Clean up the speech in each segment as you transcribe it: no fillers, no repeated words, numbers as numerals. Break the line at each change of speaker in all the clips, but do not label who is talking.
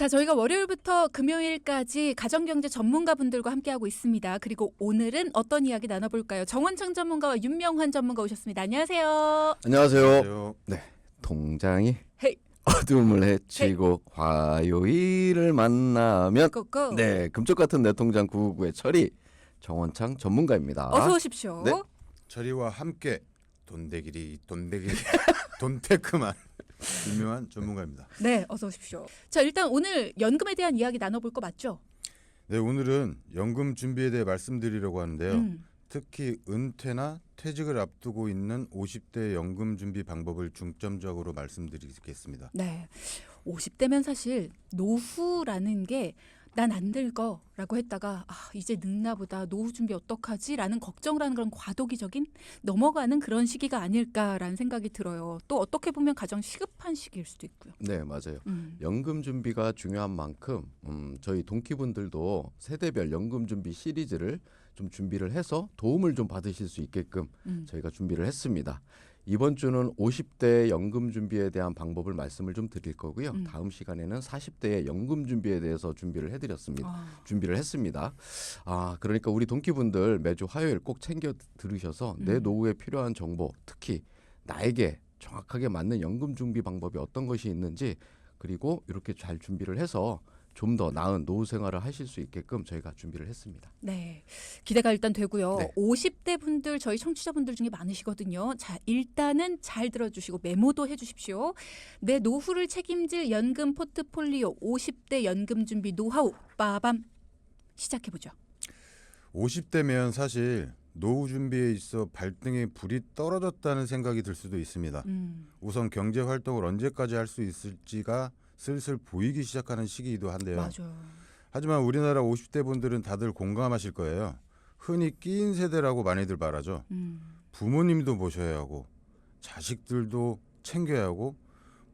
자, 저희가 월요일부터 금요일까지 가정경제 전문가분들과 함께하고 있습니다. 그리고 오늘은 어떤 이야기 나눠볼까요? 정원창 전문가와 윤명환 전문가 오셨습니다. 안녕하세요.
안녕하세요.
안녕하세요.
네, 통장이
헤이.
어둠을 헤치고 화요일을 만나면
고고.
네, 금쪽 같은 내 통장 999의 처리 정원창 전문가입니다.
어서 오십시오.
네.
저리와 함께 돈대기리 돈테크만 유명한 전문가입니다.
네, 어서 오십시오. 자, 일단 오늘 연금에 대한 이야기 나눠볼 거 맞죠?
네, 오늘은 연금 준비에 대해 말씀드리려고 하는데요. 특히 은퇴나 퇴직을 앞두고 있는 50대 연금 준비 방법을 중점적으로 말씀드리겠습니다.
네, 50대면 사실 노후라는 게 난 안 늙어라고 했다가 이제 늙나 보다 노후 준비 어떡하지? 라는 걱정을 하는 그런 과도기적인 넘어가는 그런 시기가 아닐까라는 생각이 들어요. 또 어떻게 보면 가장 시급한 시기일 수도 있고요.
네, 맞아요. 연금 준비가 중요한 만큼 저희 동기분들도 세대별 연금 준비 시리즈를 좀 준비를 해서 도움을 좀 받으실 수 있게끔 저희가 준비를 했습니다. 이번 주는 50대 연금 준비에 대한 방법을 말씀을 좀 드릴 거고요. 다음 시간에는 40대의 연금 준비에 대해서 준비를 해드렸습니다. 준비를 했습니다. 그러니까 우리 동기분들 매주 화요일 꼭 챙겨 들으셔서 내 노후에 필요한 정보, 특히 나에게 정확하게 맞는 연금 준비 방법이 어떤 것이 있는지 그리고 이렇게 잘 준비를 해서 좀 더 나은 노후 생활을 하실 수 있게끔 저희가 준비를 했습니다.
네, 기대가 일단 되고요.
네.
50대 분들 저희 청취자분들 중에 많으시거든요. 자, 일단은 잘 들어주시고 메모도 해주십시오. 내 노후를 책임질 연금 포트폴리오 50대 연금 준비 노하우 빠밤 시작해보죠.
50대면 사실 노후 준비에 있어 발등에 불이 떨어졌다는 생각이 들 수도 있습니다. 우선 경제 활동을 언제까지 할 수 있을지가 슬슬 보이기 시작하는 시기이기도 한데요.
맞아요.
하지만 우리나라 50대 분들은 다들 공감하실 거예요. 흔히 끼인 세대라고 많이들 말하죠. 부모님도 모셔야 하고 자식들도 챙겨야 하고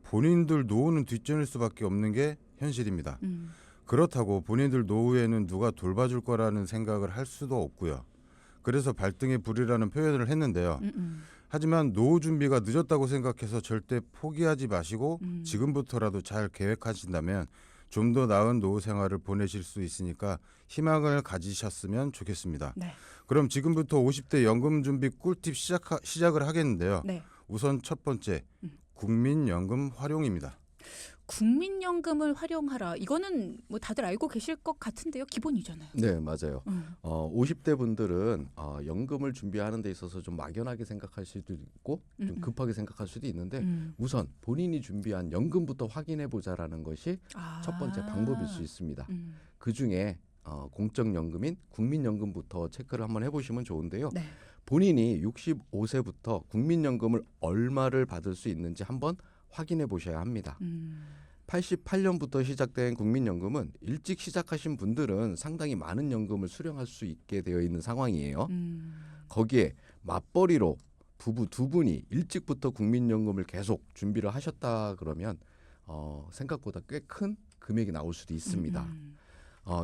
본인들 노후는 뒷전일 수밖에 없는 게 현실입니다. 그렇다고 본인들 노후에는 누가 돌봐줄 거라는 생각을 할 수도 없고요. 그래서 발등에 불이라는 표현을 했는데요. 하지만 노후 준비가 늦었다고 생각해서 절대 포기하지 마시고 지금부터라도 잘 계획하신다면 좀 더 나은 노후 생활을 보내실 수 있으니까 희망을 가지셨으면 좋겠습니다.
네.
그럼 지금부터 50대 연금 준비 꿀팁 시작을 하겠는데요.
네.
우선 첫 번째, 국민연금 활용입니다.
국민연금을 활용하라. 이거는 뭐 다들 알고 계실 것 같은데요. 기본이잖아요.
네, 맞아요. 50대 분들은 연금을 준비하는 데 있어서 좀 막연하게 생각할 수도 있고 좀 급하게 생각할 수도 있는데 우선 본인이 준비한 연금부터 확인해 보자라는 것이 첫 번째 방법일 수 있습니다. 그중에 공적연금인 국민연금부터 체크를 한번 해보시면 좋은데요.
네.
본인이 65세부터 국민연금을 얼마를 받을 수 있는지 한번 확인해 보셔야 합니다. 88년부터 시작된 국민연금은 일찍 시작하신 분들은 상당히 많은 연금을 수령할 수 있게 되어 있는 상황이에요. 거기에 맞벌이로 부부 두 분이 일찍부터 국민연금을 계속 준비를 하셨다 그러면 생각보다 꽤 큰 금액이 나올 수도 있습니다.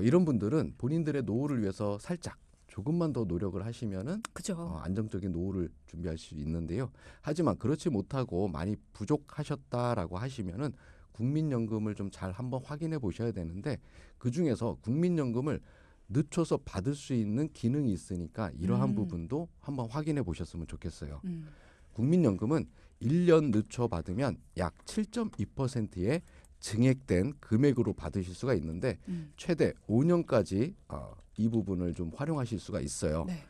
이런 분들은 본인들의 노후를 위해서 살짝 조금만 더 노력을 하시면은
그죠.
안정적인 노후를 준비할 수 있는데요. 하지만 그렇지 못하고 많이 부족하셨다라고 하시면은 국민연금을 좀 잘 한번 확인해 보셔야 되는데 그 중에서 국민연금을 늦춰서 받을 수 있는 기능이 있으니까 이러한 부분도 한번 확인해 보셨으면 좋겠어요. 국민연금은 1년 늦춰 받으면 약 7.2%의 증액된 금액으로 받으실 수가 있는데 최대 5년까지 이 부분을 좀 활용하실 수가 있어요.
네.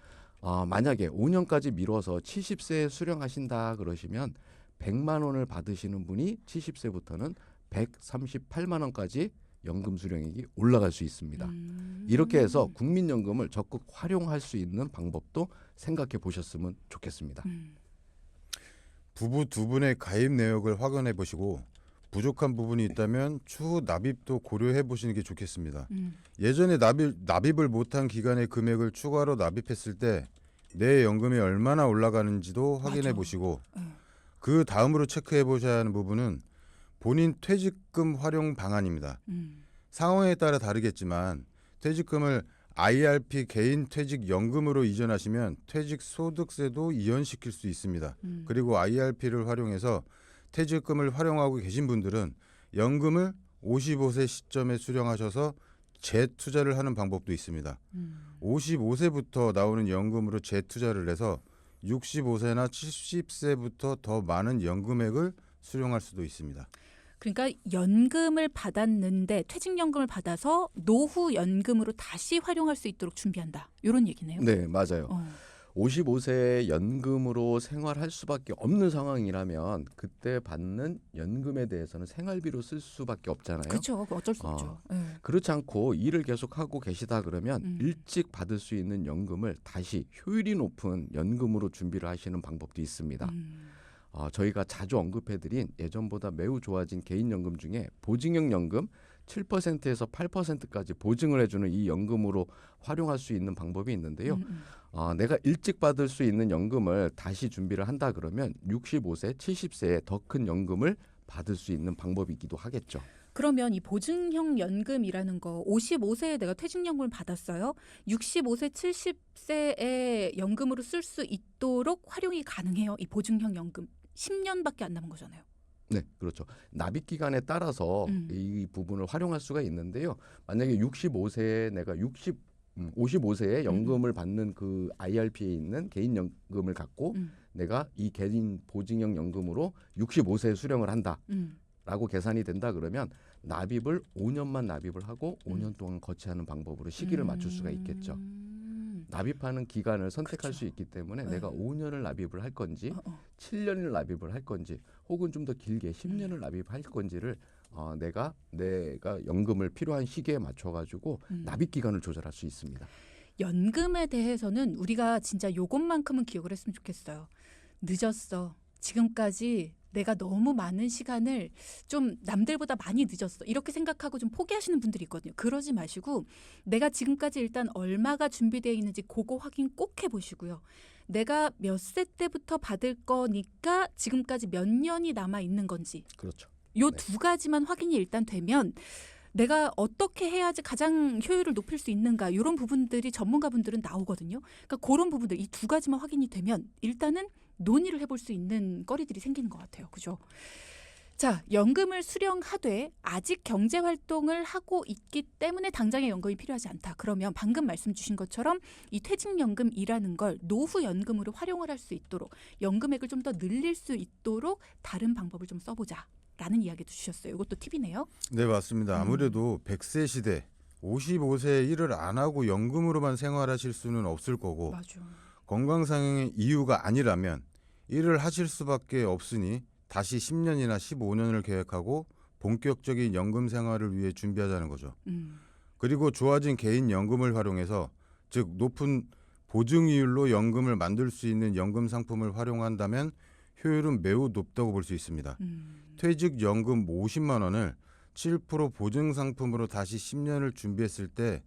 만약에 5년까지 미뤄서 70세에 수령하신다 그러시면 100만 원을 받으시는 분이 70세부터는 138만 원까지 연금 수령액이 올라갈 수 있습니다. 이렇게 해서 국민연금을 적극 활용할 수 있는 방법도 생각해 보셨으면 좋겠습니다.
부부 두 분의 가입 내역을 확인해 보시고 부족한 부분이 있다면 추후 납입도 고려해 보시는 게 좋겠습니다. 예전에 납입을 못한 기간의 금액을 추가로 납입했을 때 내 연금이 얼마나 올라가는지도 확인해 보시고 그 다음으로 체크해 보셔야 하는 부분은 본인 퇴직금 활용 방안입니다. 상황에 따라 다르겠지만 퇴직금을 IRP 개인 퇴직연금으로 이전하시면 퇴직소득세도 이연시킬 수 있습니다. 그리고 IRP를 활용해서 퇴직금을 활용하고 계신 분들은 연금을 55세 시점에 수령하셔서 재투자를 하는 방법도 있습니다. 55세부터 나오는 연금으로 재투자를 해서 65세나 70세부터 더 많은 연금액을 수령할 수도 있습니다.
그러니까 연금을 받았는데 퇴직연금을 받아서 노후 연금으로 다시 활용할 수 있도록 준비한다. 이런 얘기네요.
네, 맞아요. 55세 연금으로 생활할 수밖에 없는 상황이라면 그때 받는 연금에 대해서는 생활비로 쓸 수밖에 없잖아요.
그렇죠. 어쩔 수 없죠. 네.
그렇지 않고 일을 계속 하고 계시다 그러면 일찍 받을 수 있는 연금을 다시 효율이 높은 연금으로 준비를 하시는 방법도 있습니다. 저희가 자주 언급해드린 예전보다 매우 좋아진 개인연금 중에 보증형 연금 7%에서 8%까지 보증을 해주는 이 연금으로 활용할 수 있는 방법이 있는데요. 내가 일찍 받을 수 있는 연금을 다시 준비를 한다 그러면 65세, 70세에 더 큰 연금을 받을 수 있는 방법이기도 하겠죠.
그러면 이 보증형 연금이라는 거 55세에 내가 퇴직연금을 받았어요. 65세, 70세에 연금으로 쓸 수 있도록 활용이 가능해요. 이 보증형 연금 10년밖에 안 남은 거잖아요.
네, 그렇죠. 납입 기간에 따라서 이 부분을 활용할 수가 있는데요. 만약에 65세에 내가 55세에 연금을 받는 그 IRP에 있는 개인 연금을 갖고 내가 이 개인 보증형 연금으로 65세에 수령을 한다라고 계산이 된다 그러면 납입을 5년만 납입을 하고 5년 동안 거치하는 방법으로 시기를 맞출 수가 있겠죠. 납입하는 기간을 선택할
그렇죠.
수 있기 때문에 내가 5년을 납입을 할 건지 7년을 납입을 할 건지 혹은 좀 더 길게 10년을 납입할 건지를 내가 연금을 필요한 시기에 맞춰가지고 납입 기간을 조절할 수 있습니다.
연금에 대해서는 우리가 진짜 요것만큼은 기억을 했으면 좋겠어요. 늦었어. 지금까지 내가 너무 많은 시간을 좀 남들보다 많이 늦었어. 이렇게 생각하고 좀 포기하시는 분들이 있거든요. 그러지 마시고 내가 지금까지 일단 얼마가 준비되어 있는지 그거 확인 꼭 해보시고요. 내가 몇 세 때부터 받을 거니까 지금까지 몇 년이 남아 있는 건지
그렇죠.
요 두 가지만 확인이 일단 되면 내가 어떻게 해야지 가장 효율을 높일 수 있는가 이런 부분들이 전문가분들은 나오거든요. 그러니까 그런 부분들 이 두 가지만 확인이 되면 일단은 논의를 해볼 수 있는 거리들이 생기는 것 같아요. 그죠? 자, 연금을 수령하되 아직 경제활동을 하고 있기 때문에 당장의 연금이 필요하지 않다. 그러면 방금 말씀 주신 것처럼 이 퇴직연금이라는 걸 노후연금으로 활용을 할 수 있도록 연금액을 좀 더 늘릴 수 있도록 다른 방법을 좀 써보자. 라는 이야기도 주셨어요. 이것도 팁이네요.
네, 맞습니다. 아무래도 100세 시대 55세에 일을 안 하고 연금으로만 생활하실 수는 없을 거고
맞아.
건강상의 이유가 아니라면 일을 하실 수밖에 없으니 다시 10년이나 15년을 계획하고 본격적인 연금 생활을 위해 준비하자는 거죠. 그리고 좋아진 개인 연금을 활용해서 즉 높은 보증이율로 연금을 만들 수 있는 연금 상품을 활용한다면 효율은 매우 높다고 볼 수 있습니다. 퇴직연금 50만 원을 7% 보증 상품으로 다시 10년을 준비했을 때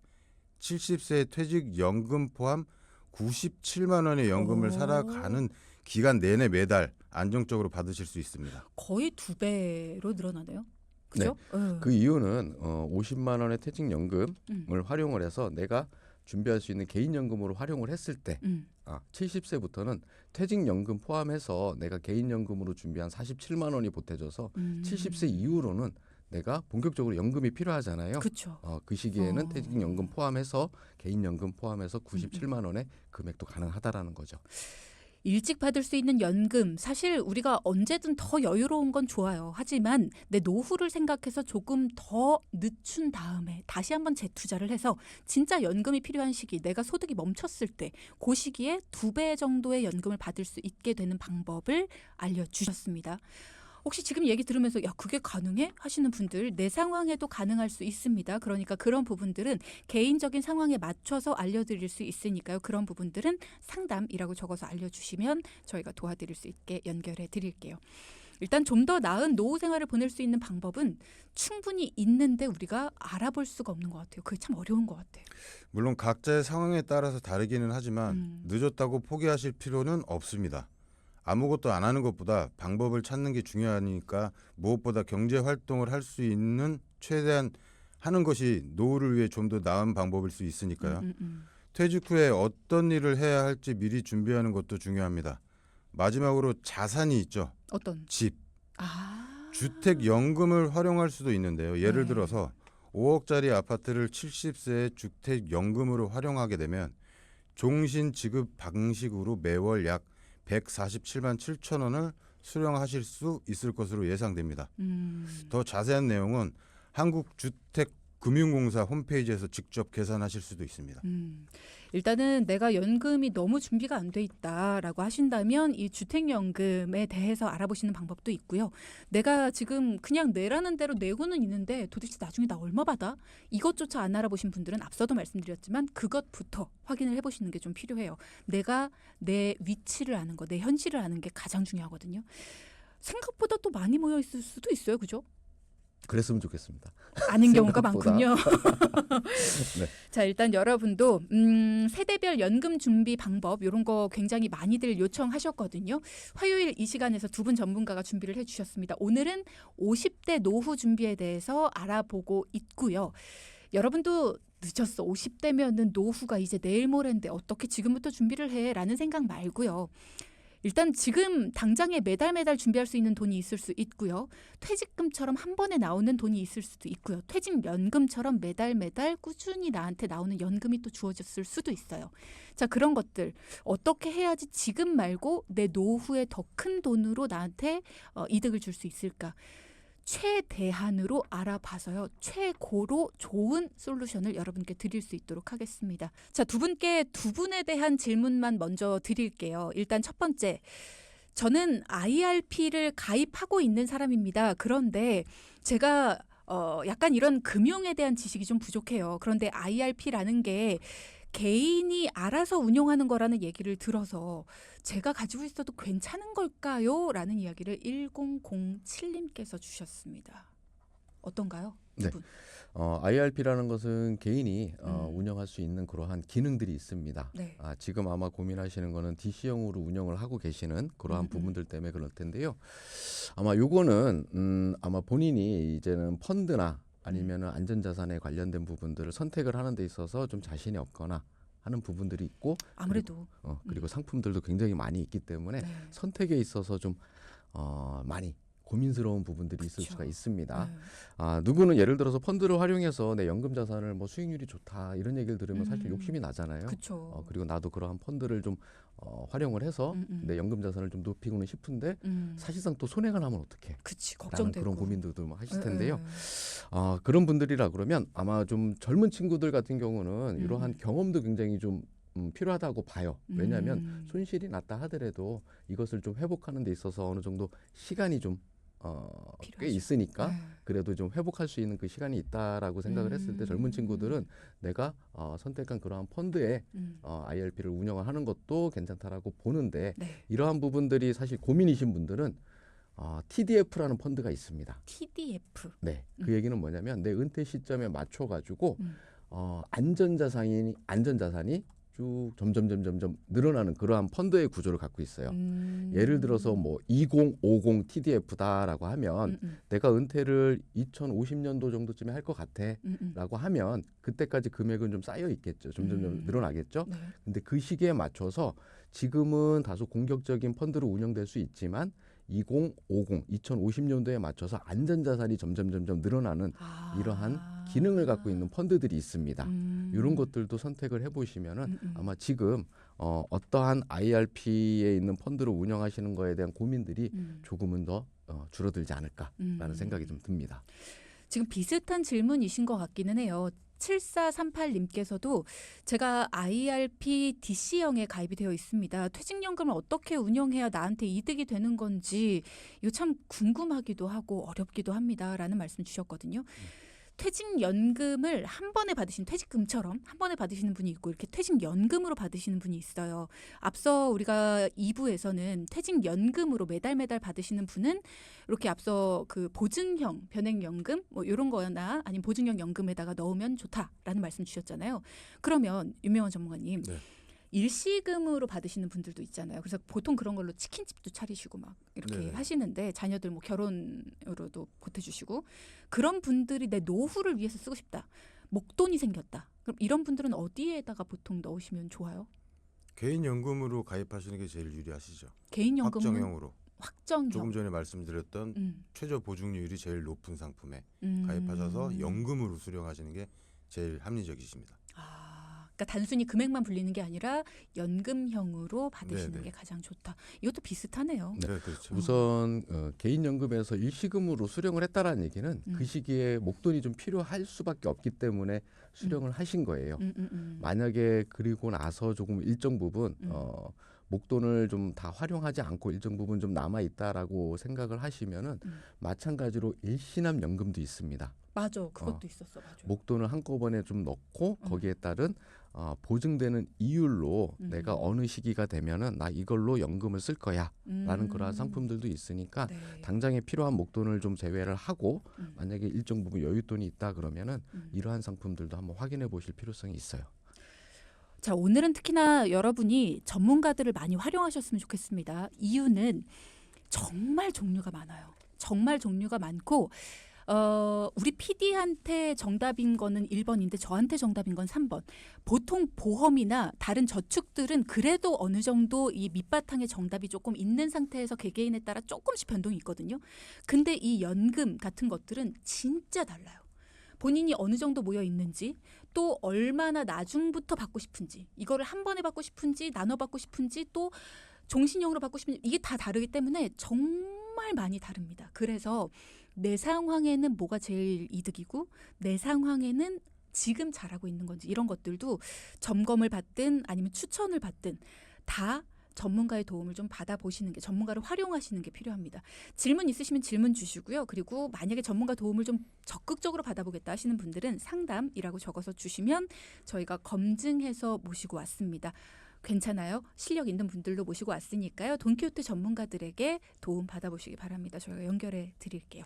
70세 퇴직연금 포함 97만 원의 연금을 살아가는 기간 내내 매달 안정적으로 받으실 수 있습니다.
거의 2배로 늘어나네요. 그죠? 네.
그 이유는 50만 원의 퇴직연금을 활용을 해서 내가 준비할 수 있는 개인연금으로 활용을 했을 때 70세부터는 퇴직연금 포함해서 내가 개인연금으로 준비한 47만 원이 보태져서 70세 이후로는 내가 본격적으로 연금이 필요하잖아요.
그렇죠.
그 시기에는 퇴직연금 포함해서 개인연금 포함해서 97만 원의 금액도 가능하다라는 거죠.
일찍 받을 수 있는 연금 사실 우리가 언제든 더 여유로운 건 좋아요. 하지만 내 노후를 생각해서 조금 더 늦춘 다음에 다시 한번 재투자를 해서 진짜 연금이 필요한 시기 내가 소득이 멈췄을 때 그 시기에 2배 정도의 연금을 받을 수 있게 되는 방법을 알려주셨습니다. 혹시 지금 얘기 들으면서 야 그게 가능해? 하시는 분들 내 상황에도 가능할 수 있습니다. 그러니까 그런 부분들은 개인적인 상황에 맞춰서 알려드릴 수 있으니까요. 그런 부분들은 상담이라고 적어서 알려주시면 저희가 도와드릴 수 있게 연결해 드릴게요. 일단 좀 더 나은 노후 생활을 보낼 수 있는 방법은 충분히 있는데 우리가 알아볼 수가 없는 것 같아요. 그게 참 어려운 것 같아요.
물론 각자의 상황에 따라서 다르기는 하지만 늦었다고 포기하실 필요는 없습니다. 아무것도 안 하는 것보다 방법을 찾는 게 중요하니까 무엇보다 경제 활동을 할 수 있는 최대한 하는 것이 노후를 위해 좀 더 나은 방법일 수 있으니까요. 퇴직 후에 어떤 일을 해야 할지 미리 준비하는 것도 중요합니다. 마지막으로 자산이 있죠.
어떤?
집. 주택연금을 활용할 수도 있는데요. 예를
네.
들어서 5억짜리 아파트를 70세의 주택연금으로 활용하게 되면 종신 지급 방식으로 매월 약 147만 7천 원을 수령하실 수 있을 것으로 예상됩니다. 더 자세한 내용은 한국주택금융공사 홈페이지에서 직접 계산하실 수도 있습니다.
일단은 내가 연금이 너무 준비가 안 돼 있다라고 하신다면 이 주택연금에 대해서 알아보시는 방법도 있고요. 내가 지금 그냥 내라는 대로 내고는 있는데 도대체 나중에 나 얼마 받아? 이것조차 안 알아보신 분들은 앞서도 말씀드렸지만 그것부터 확인을 해보시는 게 좀 필요해요. 내가 내 위치를 아는 거, 내 현실을 아는 게 가장 중요하거든요. 생각보다 또 많이 모여 있을 수도 있어요. 그죠?
그랬으면 좋겠습니다.
아는 경우가
생각보다.
많군요.
네.
자, 일단 여러분도 세대별 연금 준비 방법 이런 거 굉장히 많이들 요청하셨거든요. 화요일 이 시간에서 두 분 전문가가 준비를 해주셨습니다. 오늘은 50대 노후 준비에 대해서 알아보고 있고요. 여러분도 늦었어. 50대면은 노후가 이제 내일 모레인데 어떻게 지금부터 준비를 해? 라는 생각 말고요. 일단 지금 당장에 매달 준비할 수 있는 돈이 있을 수 있고요. 퇴직금처럼 한 번에 나오는 돈이 있을 수도 있고요. 퇴직연금처럼 매달 꾸준히 나한테 나오는 연금이 또 주어졌을 수도 있어요. 자, 그런 것들 어떻게 해야지 지금 말고 내 노후에 더 큰 돈으로 나한테 이득을 줄 수 있을까? 최대한으로 알아봐서요. 최고로 좋은 솔루션을 여러분께 드릴 수 있도록 하겠습니다. 자, 두 분에 대한 질문만 먼저 드릴게요. 일단 첫 번째. 저는 IRP를 가입하고 있는 사람입니다. 그런데 제가 약간 이런 금융에 대한 지식이 좀 부족해요. 그런데 IRP라는 게 개인이 알아서 운용하는 거라는 얘기를 들어서 제가 가지고 있어도 괜찮은 걸까요? 라는 이야기를 1007님께서 주셨습니다. 어떤가요? 두
네.
분.
IRP라는 것은 개인이 운영할 수 있는 그러한 기능들이 있습니다.
네.
지금 아마 고민하시는 거는 DC형으로 운영을 하고 계시는 그러한 부분들 때문에 그럴 텐데요. 아마 요거는 아마 본인이 이제는 펀드나 아니면은 안전자산에 관련된 부분들을 선택을 하는 데 있어서 좀 자신이 없거나 하는 부분들이 있고
아무래도
그리고 상품들도 굉장히 많이 있기 때문에
네.
선택에 있어서 좀 많이 고민스러운 부분들이 있을
그쵸.
수가 있습니다.
네.
누구는 예를 들어서 펀드를 활용해서 내 연금 자산을 뭐 수익률이 좋다 이런 얘기를 들으면 사실
음.
욕심이 나잖아요.
그렇죠.
그리고 나도 그러한 펀드를 좀 활용을 해서 내 연금 자산을 좀 높이고는 싶은데 사실상 또 손해가 나면 어떡해?
그치,
라는
걱정되고.
그런 고민들도 하실
네,
텐데요.
네.
그런 분들이라 그러면 아마 좀 젊은 친구들 같은 경우는 이러한 경험도 굉장히 좀 필요하다고 봐요. 왜냐하면 손실이 났다 하더라도 이것을 좀 회복하는 데 있어서 어느 정도 시간이 좀 꽤
필요하죠.
있으니까
네.
그래도 좀 회복할 수 있는 그 시간이 있다라고 생각을 했을 때 젊은 친구들은 내가 선택한 그러한 펀드에 IRP를 운영을 하는 것도 괜찮다라고 보는데
네.
이러한 부분들이 사실 고민이신 분들은 TDF라는 펀드가 있습니다.
TDF.
네, 그 얘기는 뭐냐면 내 은퇴 시점에 맞춰가지고 안전자산이 쭉 점점 늘어나는 그러한 펀드의 구조를 갖고 있어요. 예를 들어서 뭐 2050 TDF다라고 하면 내가 은퇴를 2050년도 정도쯤에 할 것 같아라고 하면 그때까지 금액은 좀 쌓여 있겠죠. 점점 늘어나겠죠.
네.
근데 그 시기에 맞춰서 지금은 다소 공격적인 펀드로 운영될 수 있지만 2050년도에 맞춰서 안전자산이 점점 늘어나는 이러한 기능을 갖고 있는 펀드들이 있습니다. 이런 것들도 선택을 해보시면은 아마 지금 어떠한 IRP에 있는 펀드로 운영하시는 거에 대한 고민들이 조금은 더 줄어들지 않을까라는 생각이 좀 듭니다.
지금 비슷한 질문이신 것 같기는 해요. 7438님께서도 제가 IRP DC형에 가입이 되어 있습니다. 퇴직연금을 어떻게 운영해야 나한테 이득이 되는 건지 이거 참 궁금하기도 하고 어렵기도 합니다. 라는 말씀 주셨거든요. 퇴직연금을 한 번에 받으신 퇴직금처럼 한 번에 받으시는 분이 있고 이렇게 퇴직연금으로 받으시는 분이 있어요. 앞서 우리가 2부에서는 퇴직연금으로 매달 받으시는 분은 이렇게 앞서 그 보증형 변액연금 뭐 이런 거나 아니면 보증형 연금에다가 넣으면 좋다라는 말씀 주셨잖아요. 그러면 윤명원 전문가님
네.
일시금으로 받으시는 분들도 있잖아요. 그래서 보통 그런 걸로 치킨집도 차리시고 막 이렇게
네.
하시는데 자녀들 뭐 결혼으로도 보태주시고 그런 분들이 내 노후를 위해서 쓰고 싶다. 목돈이 생겼다. 그럼 이런 분들은 어디에다가 보통 넣으시면 좋아요?
개인 연금으로 가입하시는 게 제일 유리하시죠.
개인연금은
확정형으로.
확정형.
조금 전에 말씀드렸던 최저 보증률이 제일 높은 상품에 가입하셔서 연금으로 수령하시는 게 제일 합리적이십니다.
그러니까 단순히 금액만 불리는 게 아니라 연금형으로 받으시는
네네.
게 가장 좋다. 이것도 비슷하네요.
네, 그렇죠.
우선 개인연금에서 일시금으로 수령을 했다라는 얘기는 그 시기에 목돈이 좀 필요할 수밖에 없기 때문에 수령을 하신 거예요. 만약에 그리고 나서 조금 일정 부분 목돈을 좀 다 활용하지 않고 일정 부분 좀 남아 있다라고 생각을 하시면은 마찬가지로 일시납 연금도 있습니다.
맞아, 그것도 있었어. 맞아.
목돈을 한꺼번에 좀 넣고 거기에 따른 보증되는 이율로 내가 어느 시기가 되면은 나 이걸로 연금을 쓸 거야라는 그러한 상품들도 있으니까
네.
당장에 필요한 목돈을 좀 제외를 하고 만약에 일정 부분 여윳돈이 있다 그러면은 이러한 상품들도 한번 확인해 보실 필요성이 있어요.
자, 오늘은 특히나 여러분이 전문가들을 많이 활용하셨으면 좋겠습니다. 이유는 정말 종류가 많아요. 정말 종류가 많고 우리 PD한테 정답인 거는 1번인데 저한테 정답인 건 3번. 보통 보험이나 다른 저축들은 그래도 어느 정도 이 밑바탕에 정답이 조금 있는 상태에서 개개인에 따라 조금씩 변동이 있거든요. 근데 이 연금 같은 것들은 진짜 달라요. 본인이 어느 정도 모여 있는지, 또 얼마나 나중부터 받고 싶은지, 이거를 한 번에 받고 싶은지, 나눠 받고 싶은지, 또 종신형으로 받고 싶은지, 이게 다 다르기 때문에 정말 많이 다릅니다. 그래서 내 상황에는 뭐가 제일 이득이고 내 상황에는 지금 잘하고 있는 건지 이런 것들도 점검을 받든 아니면 추천을 받든 다 전문가의 도움을 좀 받아보시는 게, 전문가를 활용하시는 게 필요합니다. 질문 있으시면 질문 주시고요. 그리고 만약에 전문가 도움을 좀 적극적으로 받아보겠다 하시는 분들은 상담이라고 적어서 주시면 저희가 검증해서 모시고 왔습니다. 괜찮아요? 실력 있는 분들도 모시고 왔으니까요. 돈키호테 전문가들에게 도움 받아보시기 바랍니다. 저희가 연결해 드릴게요.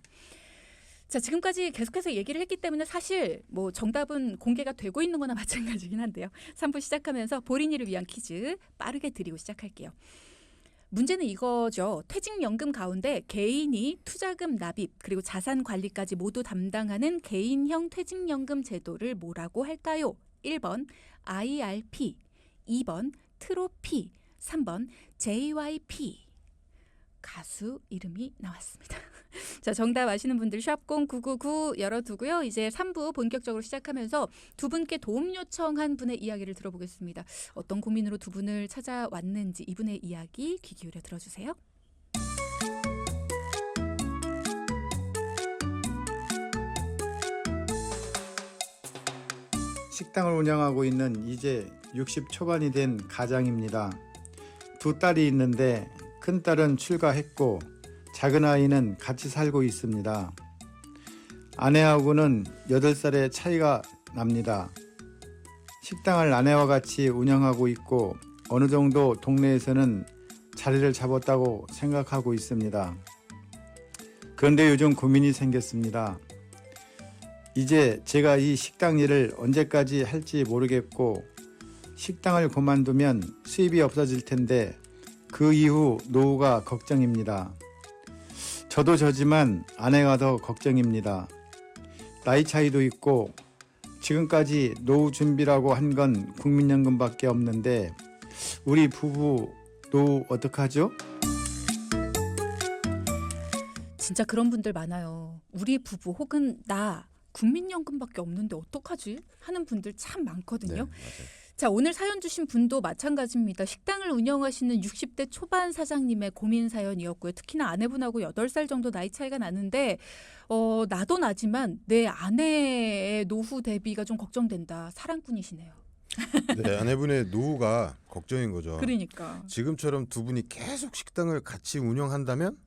자, 지금까지 계속해서 얘기를 했기 때문에 사실 뭐 정답은 공개가 되고 있는 거나 마찬가지긴 한데요. 3부 시작하면서 보린이를 위한 퀴즈 빠르게 드리고 시작할게요. 문제는 이거죠. 퇴직연금 가운데 개인이 투자금 납입 그리고 자산 관리까지 모두 담당하는 개인형 퇴직연금 제도를 뭐라고 할까요? 1번 IRP, 2번 트로피, 3번 JYP. 가수 이름이 나왔습니다. 자, 정답 아시는 분들 샵0999 열어두고요. 이제 3부 본격적으로 시작하면서 두 분께 도움 요청한 분의 이야기를 들어보겠습니다. 어떤 고민으로 두 분을 찾아왔는지 이분의 이야기 귀 기울여 들어주세요.
식당을 운영하고 있는 이제 60 초반이 된 가장입니다. 두 딸이 있는데 큰 딸은 출가했고 작은 아이는 같이 살고 있습니다. 아내하고는 8살의 차이가 납니다. 식당을 아내와 같이 운영하고 있고 어느 정도 동네에서는 자리를 잡았다고 생각하고 있습니다. 그런데 요즘 고민이 생겼습니다. 이제 제가 이 식당 일을 언제까지 할지 모르겠고 식당을 그만두면 수입이 없어질 텐데 그 이후 노후가 걱정입니다. 저도 저지만 아내가 더 걱정입니다. 나이 차이도 있고 지금까지 노후 준비라고 한 건 국민연금밖에 없는데 우리 부부 노후 어떡하죠?
진짜 그런 분들 많아요. 우리 부부 혹은 나 국민연금밖에 없는데 어떡하지? 하는 분들 참 많거든요.
네, 맞아요.
자, 오늘 사연 주신 분도 마찬가지입니다. 식당을 운영하시는 60대 초반 사장님의 고민 사연이었고요. 특히나 아내분하고 8살 정도 나이 차이가 나는데 나도 나지만 내 아내의 노후 대비가 좀 걱정된다. 사랑꾼이시네요.
네, 아내분의 노후가 걱정인 거죠.
그러니까.
지금처럼 두 분이 계속 식당을 같이 운영한다면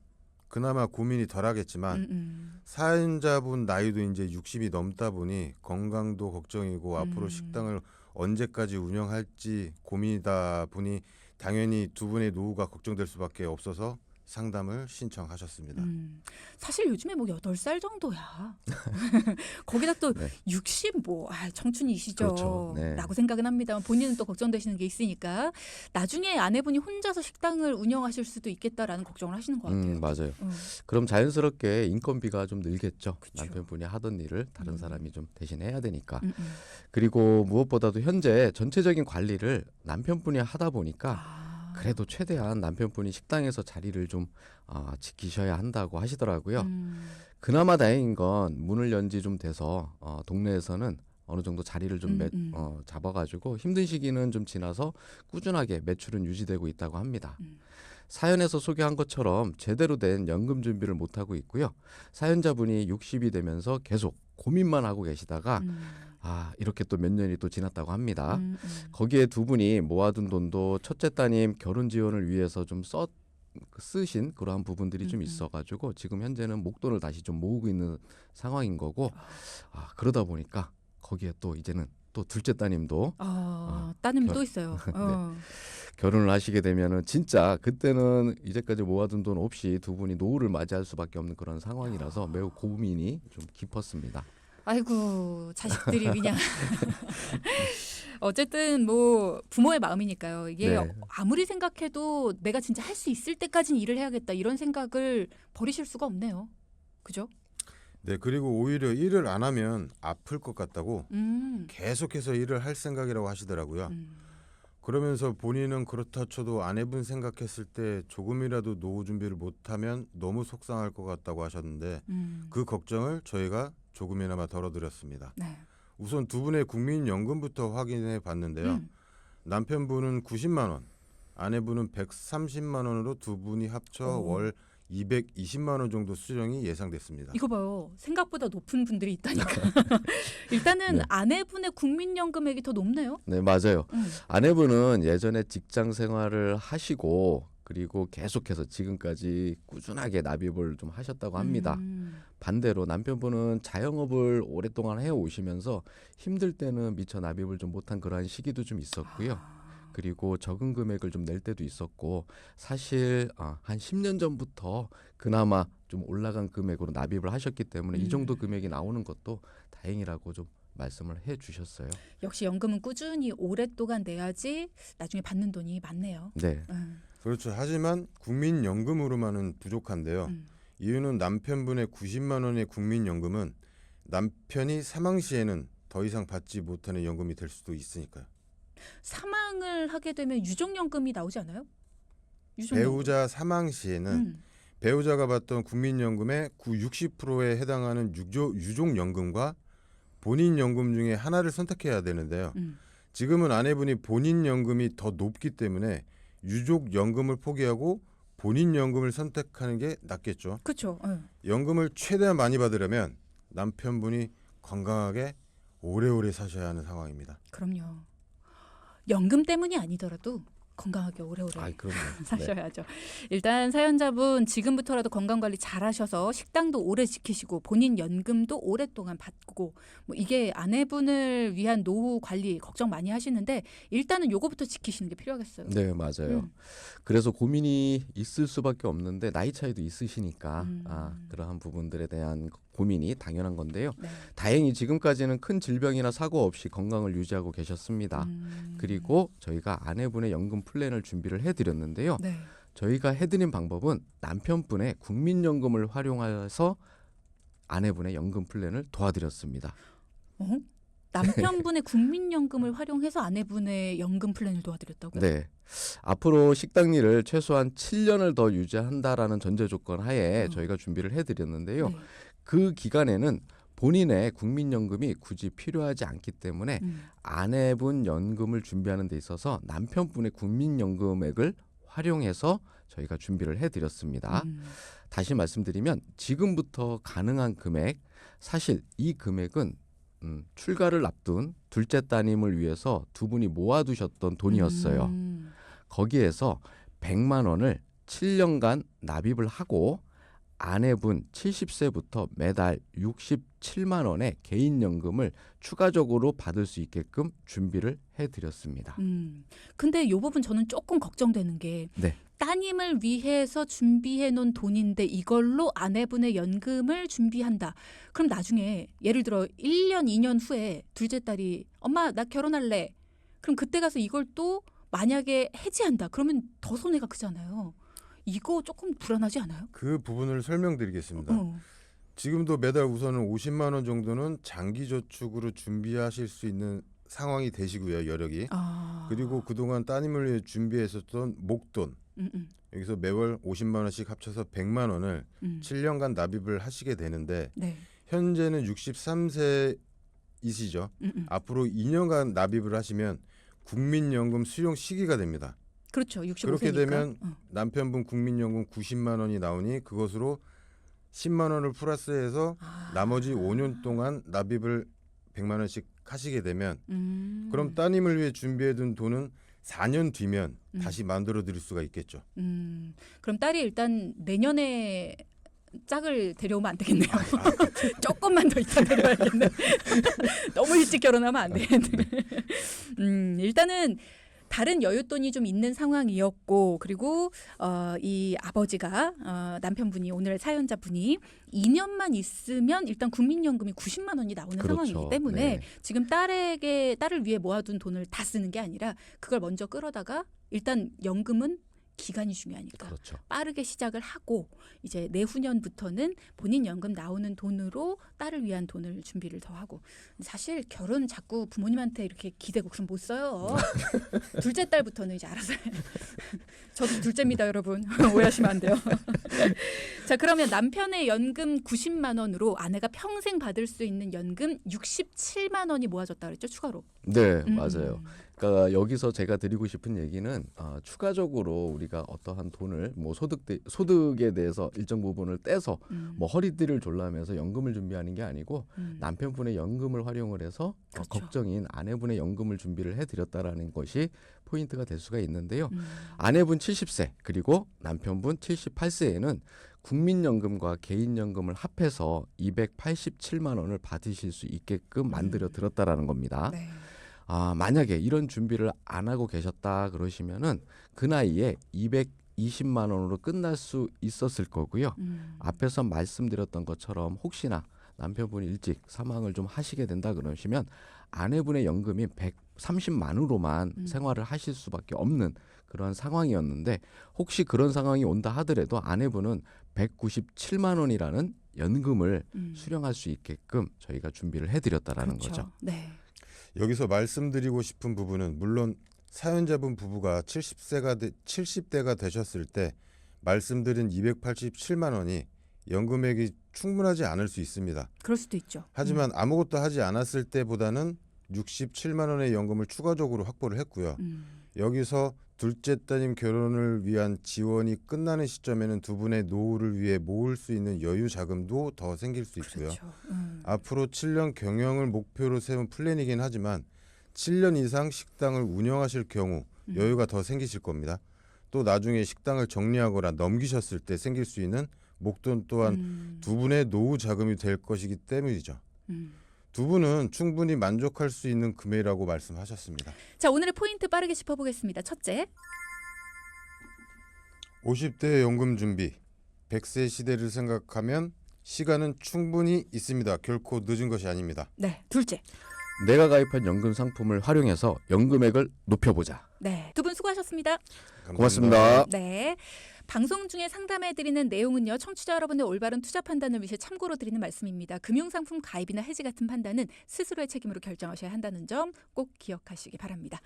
그나마 고민이 덜하겠지만 사연자분 나이도 이제 60이 넘다 보니 건강도 걱정이고 앞으로 식당을 언제까지 운영할지 고민이다 보니 당연히 두 분의 노후가 걱정될 수밖에 없어서 상담을 신청하셨습니다.
사실 요즘에 뭐 8살 정도야. 거기다 또
네.
60 청춘이시죠.
그렇죠. 네.
라고 생각은 합니다만 본인은 또 걱정되시는 게 있으니까 나중에 아내분이 혼자서 식당을 운영하실 수도 있겠다라는 걱정을 하시는 것 같아요.
맞아요. 그럼 자연스럽게 인건비가 좀 늘겠죠.
그쵸.
남편분이 하던 일을 다른 사람이 좀 대신해야 되니까.
음.
그리고 무엇보다도 현재 전체적인 관리를 남편분이 하다 보니까 그래도 최대한 남편분이 식당에서 자리를 좀 지키셔야 한다고 하시더라고요. 그나마 다행인 건 문을 연 지 좀 돼서 동네에서는 어느 정도 자리를 좀 잡아가지고 힘든 시기는 좀 지나서 꾸준하게 매출은 유지되고 있다고 합니다. 사연에서 소개한 것처럼 제대로 된 연금 준비를 못하고 있고요. 사연자분이 60이 되면서 계속 고민만 하고 계시다가 이렇게 또 몇 년이 또 지났다고 합니다. 거기에 두 분이 모아둔 돈도 첫째 따님 결혼 지원을 위해서 좀 쓰신 그러한 부분들이 좀 있어가지고 지금 현재는 목돈을 다시 좀 모으고 있는 상황인 거고 그러다 보니까 거기에 또 이제는 또 둘째 따님도
따님이 또 있어요.
결혼을 하시게 되면은 진짜 그때는 이제까지 모아둔 돈 없이 두 분이 노후를 맞이할 수밖에 없는 그런 상황이라서 매우 고민이 좀 깊었습니다.
아이고 자식들이 그냥 어쨌든 뭐 부모의 마음이니까요. 이게
네.
아무리 생각해도 내가 진짜 할 수 있을 때까지는 일을 해야겠다 이런 생각을 버리실 수가 없네요. 그죠?
네, 그리고 오히려 일을 안 하면 아플 것 같다고 계속해서 일을 할 생각이라고 하시더라고요. 그러면서 본인은 그렇다 쳐도 아내분 생각했을 때 조금이라도 노후 준비를 못하면 너무 속상할 것 같다고 하셨는데 그 걱정을 저희가 조금이나마 덜어드렸습니다.
네.
우선 두 분의 국민연금부터 확인해 봤는데요. 남편분은 90만 원, 아내분은 130만 원으로 두 분이 합쳐 월 220만 원 정도 수령이 예상됐습니다.
이거 봐요. 생각보다 높은 분들이 있다니까. 일단은
네.
아내분의 국민연금액이 더 높네요.
네, 맞아요. 아내분은 예전에 직장 생활을 하시고 그리고 계속해서 지금까지 꾸준하게 납입을 좀 하셨다고 합니다. 반대로 남편분은 자영업을 오랫동안 해오시면서 힘들 때는 미처 납입을 좀 못한 그러한 시기도 좀 있었고요. 그리고 적은 금액을 좀 낼 때도 있었고 사실 한 10년 전부터 그나마 좀 올라간 금액으로 납입을 하셨기 때문에 이 정도 금액이 나오는 것도 다행이라고 좀 말씀을 해주셨어요.
역시 연금은 꾸준히 오랫동안 내야지 나중에 받는 돈이 많네요.
네.
그렇죠. 하지만 국민연금으로만은 부족한데요. 이유는 남편분의 90만 원의 국민연금은 남편이 사망 시에는 더 이상 받지 못하는 연금이 될 수도 있으니까요.
사망을 하게 되면 유족연금이 나오지 않아요?
배우자 사망 시에는 배우자가 받던 국민연금의 60%에 해당하는 유족연금과 본인연금 중에 하나를 선택해야 되는데요. 지금은 아내분이 본인연금이 더 높기 때문에 유족연금을 포기하고 본인연금을 선택하는 게 낫겠죠.
그렇죠.
연금을 최대한 많이 받으려면 남편분이 건강하게 오래오래 사셔야 하는 상황입니다.
그럼요. 연금 때문이 아니더라도 건강하게 오래오래
그럼요.
사셔야죠. 일단 사연자분 지금부터라도 건강관리 잘하셔서 식당도 오래 지키시고 본인 연금도 오랫동안 받고 뭐 이게 아내분을 위한 노후 관리 걱정 많이 하시는데 일단은 요거부터 지키시는 게 필요하겠어요.
네, 맞아요. 그래서 고민이 있을 수밖에 없는데 나이 차이도 있으시니까 그러한 부분들에 대한 고민이 당연한 건데요.
네.
다행히 지금까지는 큰 질병이나 사고 없이 건강을 유지하고 계셨습니다. 그리고 저희가 아내분의 연금 플랜을 준비를 해드렸는데요.
네.
저희가 해드린 방법은 남편분의 국민연금을 활용해서 아내분의 연금 플랜을 도와드렸습니다.
남편분의 국민연금을 활용해서 아내분의 연금 플랜을 도와드렸다고요?
네. 앞으로 식당 일을 최소한 7년을 더 유지한다라는 전제 조건 하에 저희가 준비를 해드렸는데요.
네.
그 기간에는 본인의 국민연금이 굳이 필요하지 않기 때문에 아내분 연금을 준비하는 데 있어서 남편분의 국민연금액을 활용해서 저희가 준비를 해드렸습니다. 다시 말씀드리면 지금부터 가능한 금액, 사실 이 금액은 출가를 앞둔 둘째 따님을 위해서 두 분이 모아두셨던 돈이었어요. 거기에서 100만 원을 7년간 납입을 하고 아내분 70세부터 매달 67만 원의 개인연금을 추가적으로 받을 수 있게끔 준비를 해드렸습니다.
근데 이 부분 저는 조금 걱정되는 게
네.
따님을 위해서 준비해 놓은 돈인데 이걸로 아내분의 연금을 준비한다. 그럼 나중에 예를 들어 1년, 2년 후에 둘째 딸이 엄마 나 결혼할래. 그럼 그때 가서 이걸 또 만약에 해지한다. 그러면 더 손해가 크잖아요. 이거 조금 불안하지 않아요?
그 부분을 설명드리겠습니다. 지금도 매달 우선은 50만 원 정도는 장기 저축으로 준비하실 수 있는 상황이 되시고요. 여력이.
아.
그리고 그동안 따님을 위해 준비했었던 목돈
음.
여기서 매월 50만 원씩 합쳐서 100만 원을 7년간 납입을 하시게 되는데
네.
현재는 63세이시죠. 앞으로 2년간 납입을 하시면 국민연금 수령 시기가 됩니다.
그렇죠. 65세니까.
그렇게 되면 남편분 국민연금 90만 원이 나오니 그것으로 10만 원을 플러스해서 나머지 5년 동안 납입을 100만 원씩 하시게 되면 그럼 따님을 위해 준비해둔 돈은 4년 뒤면 다시 만들어 드릴 수가 있겠죠.
그럼 딸이 일단 내년에 짝을 데려오면 안 되겠네요. 조금만 더 있다 데려와야겠네. 너무 일찍 결혼하면 안 되겠네. 일단은 다른 여윳돈이 좀 있는 상황이었고 그리고 이 아버지가 남편분이 오늘 사연자분이 2년만 있으면 일단 국민연금이 90만 원이 나오는
그렇죠.
상황이기 때문에
네.
지금 딸을 위해 모아둔 돈을 다 쓰는 게 아니라 그걸 먼저 끌어다가 일단 연금은 기간이 중요하니까
그렇죠.
빠르게 시작을 하고 이제 내후년부터는 본인 연금 나오는 돈으로 딸을 위한 돈을 준비를 더 하고 사실 결혼 자꾸 부모님한테 이렇게 기대고 그럼 못 써요. 둘째 딸부터는 이제 알아서 해. 저도 둘째입니다, 여러분. 오해하시면 안 돼요. 자, 그러면 남편의 연금 90만 원으로 아내가 평생 받을 수 있는 연금 67만 원이 모아졌다 그랬죠, 추가로.
네, 맞아요. 그러니까 여기서 제가 드리고 싶은 얘기는 추가적으로 우리가 어떠한 돈을 뭐 소득에 대해서 일정 부분을 떼서 뭐 허리띠를 졸라매서 연금을 준비하는 게 아니고 남편분의 연금을 활용을 해서
그렇죠.
걱정인 아내분의 연금을 준비를 해드렸다라는 것이 포인트가 될 수가 있는데요. 아내분 70세 그리고 남편분 78세에는 국민연금과 개인연금을 합해서 287만 원을 받으실 수 있게끔 만들어 드렸다라는 겁니다.
네.
만약에 이런 준비를 안 하고 계셨다 그러시면은 그 나이에 220만 원으로 끝날 수 있었을 거고요. 앞에서 말씀드렸던 것처럼 혹시나 남편분이 일찍 사망을 좀 하시게 된다 그러시면 아내분의 연금이 130만으로만 생활을 하실 수밖에 없는 그런 상황이었는데 혹시 그런 상황이 온다 하더라도 아내분은 197만 원이라는 연금을 수령할 수 있게끔 저희가 준비를 해드렸다라는
그렇죠.
거죠.
네.
여기서 말씀드리고 싶은 부분은 물론 사연자분 부부가 70대가 되셨을 때 말씀드린 287만 원이 연금액이 충분하지 않을 수 있습니다.
그럴 수도 있죠.
하지만 아무것도 하지 않았을 때보다는 67만 원의 연금을 추가적으로 확보를 했고요. 여기서 둘째 따님 결혼을 위한 지원이 끝나는 시점에는 두 분의 노후를 위해 모을 수 있는 여유 자금도 더 생길 수 있고요.
그렇죠.
앞으로 7년 경영을 목표로 세운 플랜이긴 하지만 7년 이상 식당을 운영하실 경우 여유가 더 생기실 겁니다. 또 나중에 식당을 정리하거나 넘기셨을 때 생길 수 있는 목돈 또한 두 분의 노후 자금이 될 것이기 때문이죠. 두 분은 충분히 만족할 수 있는 금액이라고 말씀하셨습니다.
자, 오늘의 포인트 빠르게 짚어보겠습니다. 첫째,
50대 연금 준비, 100세 시대를 생각하면 시간은 충분히 있습니다. 결코 늦은 것이 아닙니다.
네, 둘째,
내가 가입한 연금 상품을 활용해서 연금액을 높여보자.
네, 두 분 수고하셨습니다.
고맙습니다.
네. 방송 중에 상담해드리는 내용은요. 청취자 여러분의 올바른 투자 판단을 위해 참고로 드리는 말씀입니다. 금융상품 가입이나 해지 같은 판단은 스스로의 책임으로 결정하셔야 한다는 점 꼭 기억하시기 바랍니다.